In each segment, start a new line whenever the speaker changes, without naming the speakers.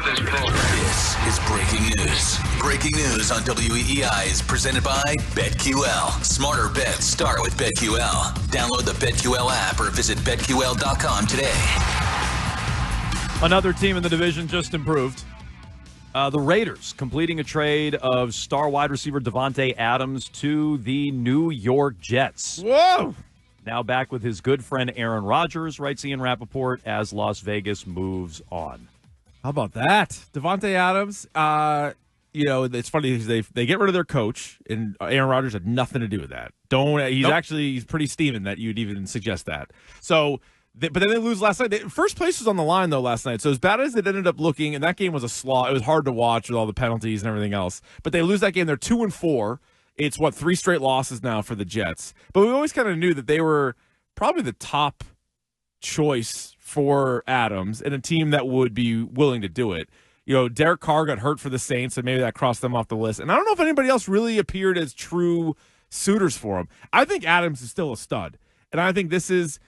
this program.
This is breaking news. Breaking news on WEEI is presented by BetQL. Smarter bets start with BetQL. Download the BetQL app or visit BetQL.com today.
Another team in the division just improved. The Raiders completing a trade of star wide receiver Davante Adams to the New York Jets.
Whoa!
Now back with his good friend Aaron Rodgers, writes Ian Rappaport, as Las Vegas moves on.
How about that? Davante Adams, it's funny because they get rid of their coach, and Aaron Rodgers had nothing to do with that. He's pretty steaming that you'd even suggest that. So, but then they lose last night. First place was on the line, though, last night. So as bad as it ended up looking, and that game was a slog. It was hard to watch with all the penalties and everything else. But they lose that game. They're 2-4. It's, 3 straight losses now for the Jets. But we always kind of knew that they were probably the top choice for Adams and a team that would be willing to do it. Derek Carr got hurt for the Saints, and maybe that crossed them off the list. And I don't know if anybody else really appeared as true suitors for him. I think Adams is still a stud. And I think this is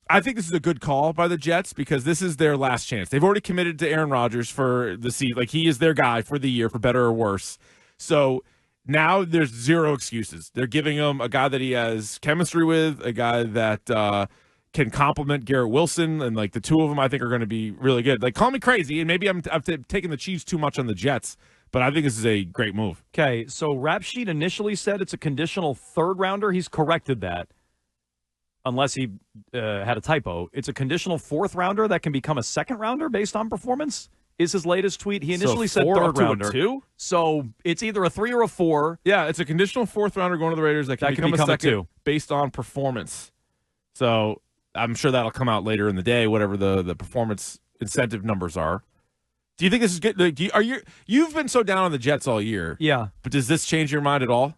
a good call by the Jets because this is their last chance. They've already committed to Aaron Rodgers for the seat. Like, he is their guy for the year, for better or worse. So now there's zero excuses. They're giving him a guy that he has chemistry with, a guy that can complement Garrett Wilson, and the two of them I think are going to be really good. Call me crazy, and maybe I'm taking the Chiefs too much on the Jets, but I think this is a great move.
Okay, so Rap Sheet initially said it's a conditional third rounder. He's corrected that, unless he had a typo. It's a conditional fourth rounder that can become a second rounder based on performance. Is his latest tweet. He initially said third rounder.
2?
So it's either a 3 or a 4.
Yeah, it's a conditional fourth rounder going to the Raiders that can become a second
2
based on performance. So I'm sure that'll come out later in the day, whatever the performance incentive numbers are. Do you think this is good? You've been so down on the Jets all year.
Yeah.
But does this change your mind at all?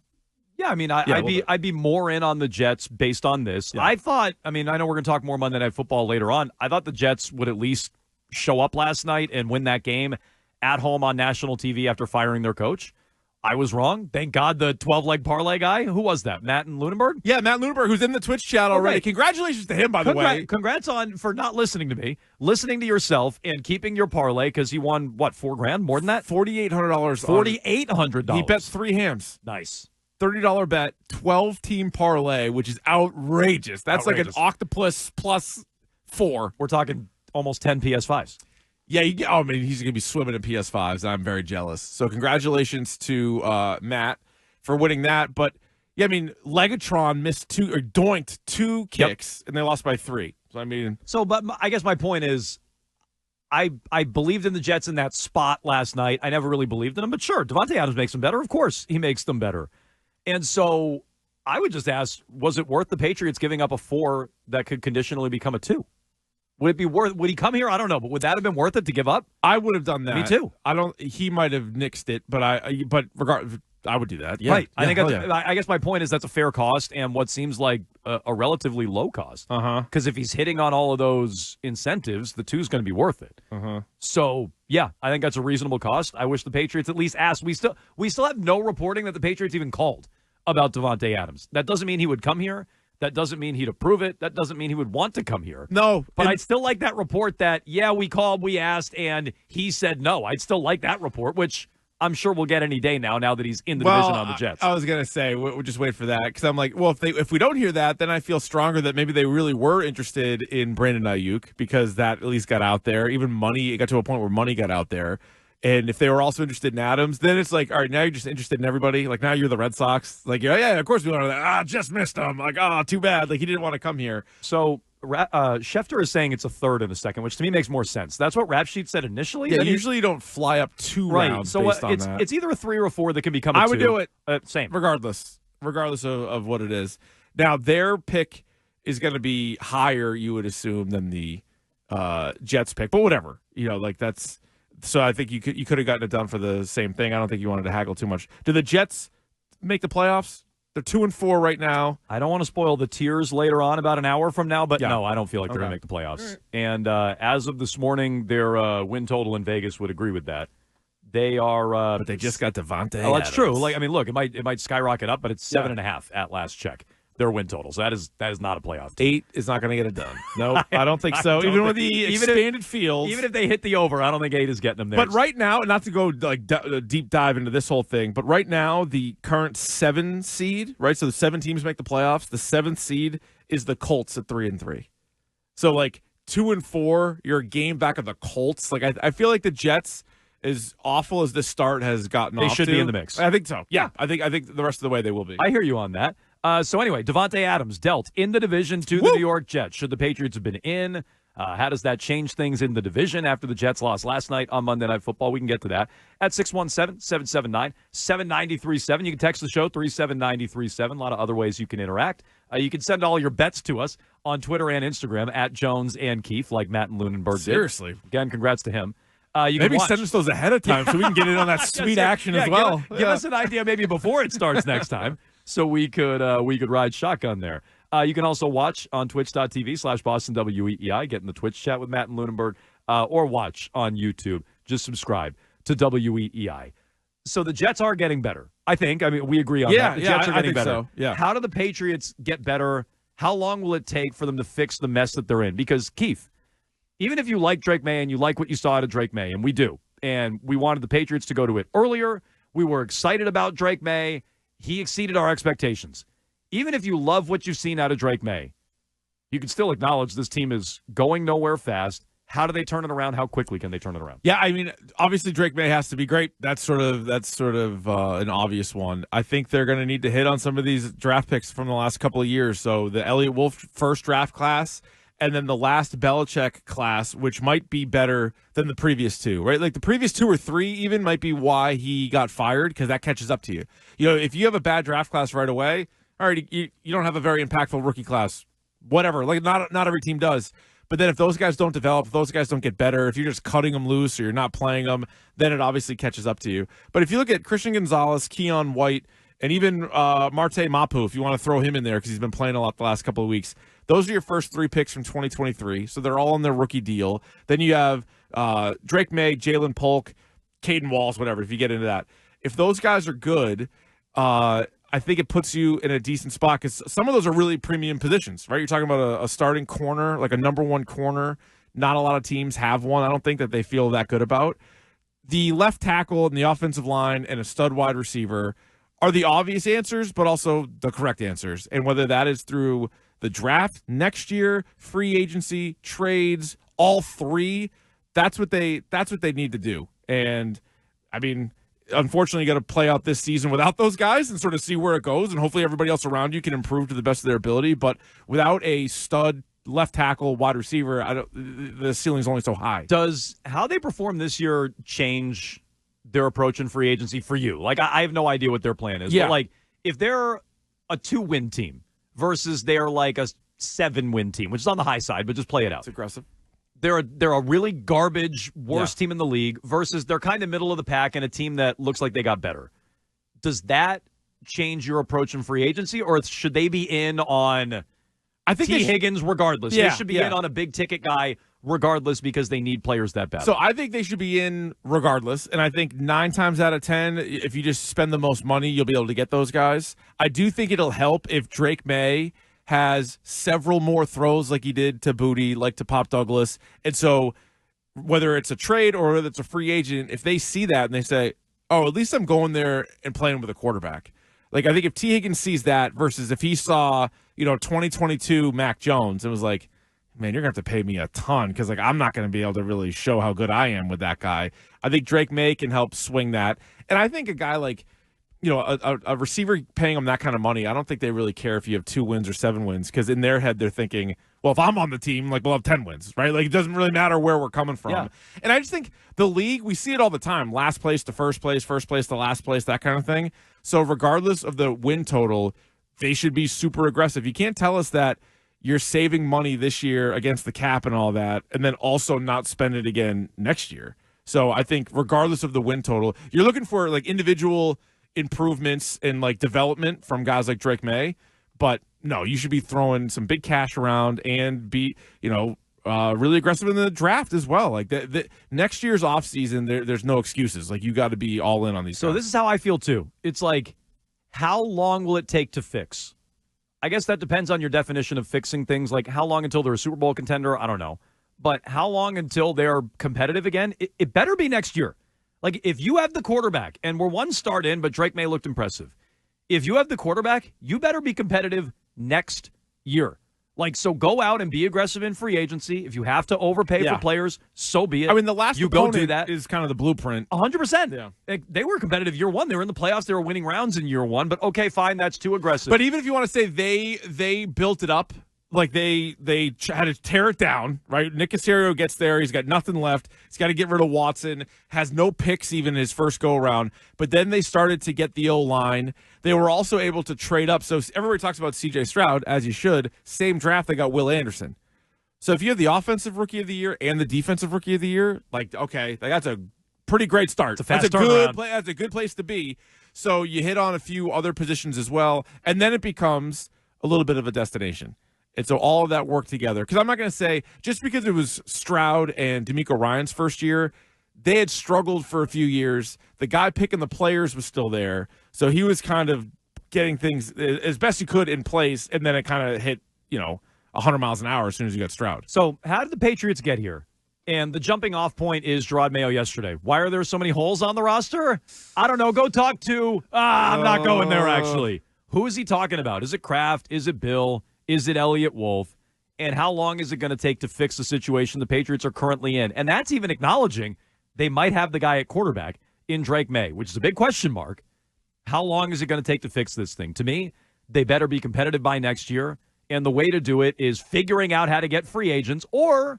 Yeah, I mean, I'd be more in on the Jets based on this. Yeah. I know we're going to talk more Monday Night Football later on. I thought the Jets would at least show up last night and win that game at home on national TV after firing their coach. I was wrong. Thank God the 12-leg parlay guy. Who was that? Matt and Lunenburg?
Yeah, Matt Lunenburg, who's in the Twitch chat already. Okay. Congratulations to him, by the way.
Congrats for not listening to me, listening to yourself, and keeping your parlay because he won, $4,000? More than that?
$4,800.
$4,800.
He bet 3 hams.
Nice.
$30 bet, 12-team parlay, which is outrageous. That's outrageous. Like an octopus plus 4.
We're talking almost 10 PS5s.
Yeah, he's going to be swimming in PS5s. I'm very jealous. So congratulations to Matt for winning that. But, yeah, Legatron doinked 2 kicks, and they lost by 3.
But I guess my point is I believed in the Jets in that spot last night. I never really believed in them. But, sure, Davante Adams makes them better. Of course he makes them better. And so I would just ask, was it worth the Patriots giving up a 4 that could conditionally become a 2? Would he come here? I don't know, but would that have been worth it to give up?
I would have done that.
Me too.
He might have nixed it, but I would do that. Yeah.
Right. I guess my point is that's a fair cost and what seems like a relatively low cost. Because if he's hitting on all of those incentives, the 2 is going to be worth it. So, yeah, I think that's a reasonable cost. I wish the Patriots at least asked. We still have no reporting that the Patriots even called about Davante Adams. That doesn't mean he would come here. That doesn't mean he'd approve it. That doesn't mean he would want to come here.
No.
But I'd still like that report that, yeah, we called, we asked, and he said no. I'd still like that report, which I'm sure we'll get any day now that he's in the division on the Jets.
I was going to say, we'll just wait for that, because I'm like, well, if we don't hear that, then I feel stronger that maybe they really were interested in Brandon Ayuk, because that at least got out there. Even money, it got to a point where money got out there. And if they were also interested in Adams, then it's like, all right, now you're just interested in everybody. Like, now you're the Red Sox. Like, yeah, of course we wanted that. Just missed him. Like, too bad. Like, he didn't want to come here.
So Schefter is saying it's a third and a second, which to me makes more sense. That's what Rap Sheet said initially.
Yeah, usually you don't fly up 2 rounds based on that.
It's either a 3 or a 4 that can become a 2.
I would do it.
Same.
Regardless of what it is. Now, their pick is going to be higher, you would assume, than the Jets pick. But whatever. That's... So I think you could have gotten it done for the same thing. I don't think you wanted to haggle too much. Do the Jets make the playoffs? They're 2-4 right now.
I don't want to spoil the tears later on about an hour from now, but no, I don't feel like they're going to make the playoffs. Right. And as of this morning, their win total in Vegas would agree with that. They are,
but they just got Davante.
Oh, that's true. Look, it might skyrocket up, but it's 7.5 at last check. their win totals. That is not a playoff team.
8 is not going to get it done. No, I don't think so. Even with the expanded fields.
Even if they hit the over, I don't think 8 is getting them there.
But right now, not to go like deep dive into this whole thing, but right now the current 7 seed, right? So the 7 teams make the playoffs. The 7th seed is the Colts at 3-3. So like 2-4, you're a game back of the Colts. Like I feel like the Jets, as awful as this start has gotten off,
they should be in the mix.
I think so. Yeah, I think the rest of the way they will be.
I hear you on that. So anyway, Davante Adams dealt in the division to the New York Jets. Should the Patriots have been in? How does that change things in the division after the Jets lost last night on Monday Night Football? We can get to that at 617-779-7937. You can text the show, 37937. A lot of other ways you can interact. You can send all your bets to us on Twitter and Instagram at Jones and Keefe, like Matt and Lunenberg did.
Seriously.
Again, congrats to him.
Maybe send us those ahead of time so we can get in on that sweet action as well.
Give us an idea maybe before it starts next time so we could ride shotgun there. You can also watch on twitch.tv/Boston WEEI, get in the Twitch chat with Matt and Lunenberg, or watch on YouTube. Just subscribe to WEEI. So the Jets are getting better, I think. I mean, we agree on that. The Jets are getting better.
So. Yeah.
How do the Patriots get better? How long will it take for them to fix the mess that they're in? Because, Keith, even if you like Drake May and you like what you saw out of Drake May, and we do, and we wanted the Patriots to go to it earlier, we were excited about Drake May. He exceeded our expectations. Even if you love what you've seen out of Drake May, you can still acknowledge this team is going nowhere fast. How do they turn it around? How quickly can they turn it around?
Yeah, I mean, obviously Drake May has to be great. That's sort of an obvious one. I think they're going to need to hit on some of these draft picks from the last couple of years. So the Elliott Wolf first draft class, and then the last Belichick class, which might be better than the previous 2, right? Like the previous 2 or 3 even might be why he got fired, because that catches up to you. You know, if you have a bad draft class right away, all right, you don't have a very impactful rookie class, whatever. Like not every team does. But then if those guys don't develop, if those guys don't get better, if you're just cutting them loose or you're not playing them, then it obviously catches up to you. But if you look at Christian Gonzalez, Keon White, and even Marte Mapu, if you want to throw him in there because he's been playing a lot the last couple of weeks, those are your first 3 picks from 2023. So they're all on their rookie deal. Then you have Drake May, Jalen Polk, Caden Walls, whatever, if you get into that. If those guys are good, I think it puts you in a decent spot because some of those are really premium positions, right? You're talking about a starting corner, like a number 1 corner. Not a lot of teams have one. I don't think that they feel that good about. The left tackle and the offensive line and a stud wide receiver are the obvious answers, but also the correct answers. And whether that is through the draft next year, free agency, trades, all 3, that's what they need to do. And I mean, unfortunately, you got to play out this season without those guys and sort of see where it goes, and hopefully everybody else around you can improve to the best of their ability. But without a stud left tackle, wide receiver, the ceiling's only so high.
Does how they perform this year change their approach in free agency for you? Like, I have no idea what their plan is.
Yeah.
But like, if they're a 2-win team versus they're like a 7-win team, which is on the high side, but just play it out.
It's aggressive.
They're a really garbage, worst team in the league versus they're kind of middle of the pack and a team that looks like they got better. Does that change your approach in free agency, or should they be in on Higgins regardless?
Yeah,
they should be in on a big-ticket guy regardless because they need players that bad.
So I think they should be in regardless, and I think 9 times out of 10, if you just spend the most money, you'll be able to get those guys. I do think it'll help if Drake May has several more throws like he did to Booty, like to Pop Douglas. And so whether it's a trade or whether it's a free agent, if they see that and they say, oh, at least I'm going there and playing with a quarterback. Like, I think if T. Higgins sees that versus if he saw, 2022 Mac Jones and was like, man, you're going to have to pay me a ton because, like, I'm not going to be able to really show how good I am with that guy. I think Drake May can help swing that. And I think a guy like, a receiver paying them that kind of money, I don't think they really care if you have 2 wins or 7 wins because in their head they're thinking, well, if I'm on the team, like, we'll have 10 wins, right? Like, it doesn't really matter where we're coming from.
Yeah.
And I just think the league, we see it all the time, last place to first place to last place, that kind of thing. So regardless of the win total, they should be super aggressive. You can't tell us that you're saving money this year against the cap and all that and then also not spend it again next year. So I think regardless of the win total, you're looking for, like, individual improvements in, like, development from guys like Drake May, but no, you should be throwing some big cash around and be, really aggressive in the draft as well. Like the next year's offseason, there's no excuses. Like, you got to be all in on these.
So
guys.
This is how I feel too. It's like, how long will it take to fix? I guess that depends on your definition of fixing things. Like how long until they're a Super Bowl contender? I don't know. But how long until they're competitive again? It better be next year. Like if you have the quarterback, and we're one start in, but Drake May looked impressive. If you have the quarterback, you better be competitive next year. Like, so go out and be aggressive in free agency. If you have to overpay for players, so be it.
I mean, the last
you go do that
is kind of the blueprint.
100%.
Yeah.
They were competitive year one. They were in the playoffs. They were winning rounds in year one. But okay, fine, that's too aggressive.
But even if you want to say they built it up, like they had to tear it down, right? Nick Caserio gets there. He's got nothing left. He's got to get rid of Watson. Has no picks even in his first go-around. But then they started to get the O-line. They were also able to trade up. So everybody talks about C.J. Stroud, as you should. Same draft, they got Will Anderson. So if you have the offensive rookie of the year and the defensive rookie of the year, like, okay, that's a pretty great start.
It's a fast turnaround.
That's a good place to be. So you hit on a few other positions as well, and then it becomes a little bit of a destination. And so all of that worked together. Because I'm not going to say, just because it was Stroud and D'Amico Ryan's first year, they had struggled for a few years. The guy picking the players was still there. So he was kind of getting things as best he could in place, and then it kind of hit, 100 miles an hour as soon as you got Stroud.
So how did the Patriots get here? And the jumping off point is Gerard Mayo yesterday. Why are there so many holes on the roster? I don't know. Go talk to I'm not going there, actually. Who is he talking about? Is it Kraft? Is it Bill? Is it Elliott Wolf? And how long is it going to take to fix the situation the Patriots are currently in? And that's even acknowledging they might have the guy at quarterback in Drake May, which is a big question mark. How long is it going to take to fix this thing? To me, they better be competitive by next year. And the way to do it is figuring out how to get free agents or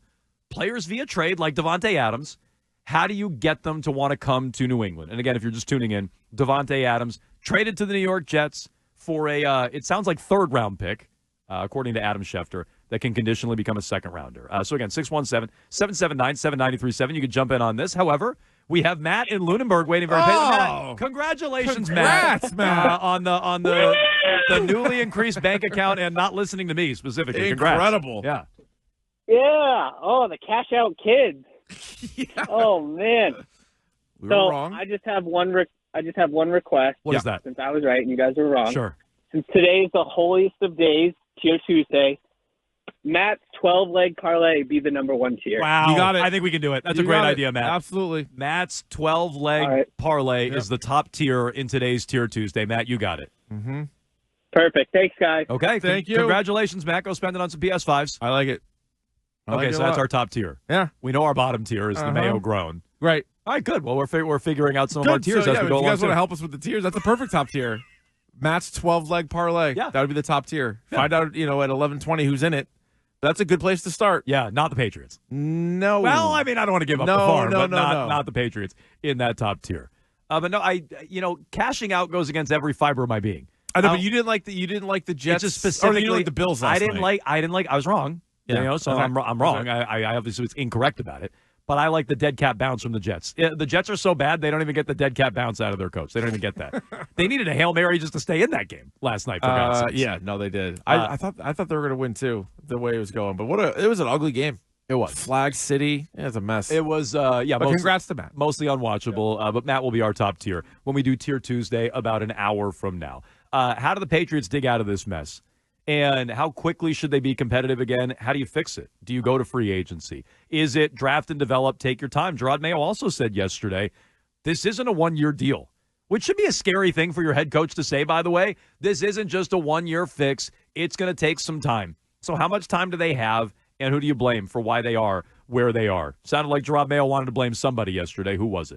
players via trade like Davante Adams. How do you get them to want to come to New England? And again, if you're just tuning in, Davante Adams traded to the New York Jets for it sounds like third-round pick. According to Adam Schefter, that can conditionally become a second-rounder. So, again, 617-779-7937. You can jump in on this. However, we have Matt in Lunenburg waiting for our Matt, congratulations,
Matt.
on the newly increased bank account and not listening to me specifically.
Incredible.
Congrats.
Yeah. Oh, the cash-out kids.
Yeah.
Oh, man.
We were wrong.
I just have one request.
What is that?
Since I was right and you guys were wrong.
Sure.
Since today is the holiest of days, Tier Tuesday, Matt's 12-leg parlay be the number one tier.
Wow.
You got it.
I think we can do it. That's a great idea, Matt.
Absolutely.
Matt's 12-leg parlay is the top tier in today's Tier Tuesday. Matt, you got it.
Mm-hmm.
Perfect. Thanks, guys.
Okay.
Thank you.
Congratulations, Matt. Go spend it on some PS5s.
I like it.
Okay, so that's our top tier.
Yeah.
We know our bottom tier is the Mayo Grown.
Right.
All right, good. Well, we're figuring out some of our tiers
so,
as we go
if you guys
along.
want to help us with the tiers, that's a perfect top tier. Matt's 12-leg parlay.
Yeah.
That would be the top tier.
Yeah.
Find out, at 11:20 who's in it. That's a good place to start.
Yeah, not the Patriots.
No.
Well, I mean, I don't want to give up the farm, but
no.
not the Patriots in that top tier. But no, cashing out goes against every fiber of my being.
I know, but you didn't like the Jets,
just specifically
or you didn't like the Bills last night.
I was wrong.
Yeah.
So
Okay.
I'm wrong.
Okay.
I obviously was incorrect about it. But I like the dead cat bounce from the Jets. The Jets are so bad, they don't even get the dead cat bounce out of their coach. They don't even get that. They needed a Hail Mary just to stay in that game last night, for God's sakes.
Yeah, no, they did. I thought they were going to win, too, the way it was going. But it was an ugly game.
It was.
Flag City. Yeah, it's a mess.
It was,
But congrats to Matt.
Mostly unwatchable, but Matt will be our top tier when we do Tier Tuesday about an hour from now. How do the Patriots dig out of this mess? And how quickly should they be competitive again? How do you fix it? Do you go to free agency? Is it draft and develop, take your time? Gerard Mayo also said yesterday, this isn't a one-year deal, which should be a scary thing for your head coach to say, by the way. This isn't just a one-year fix. It's going to take some time. So how much time do they have, and who do you blame for why they are where they are? Sounded like Gerard Mayo wanted to blame somebody yesterday. Who was it?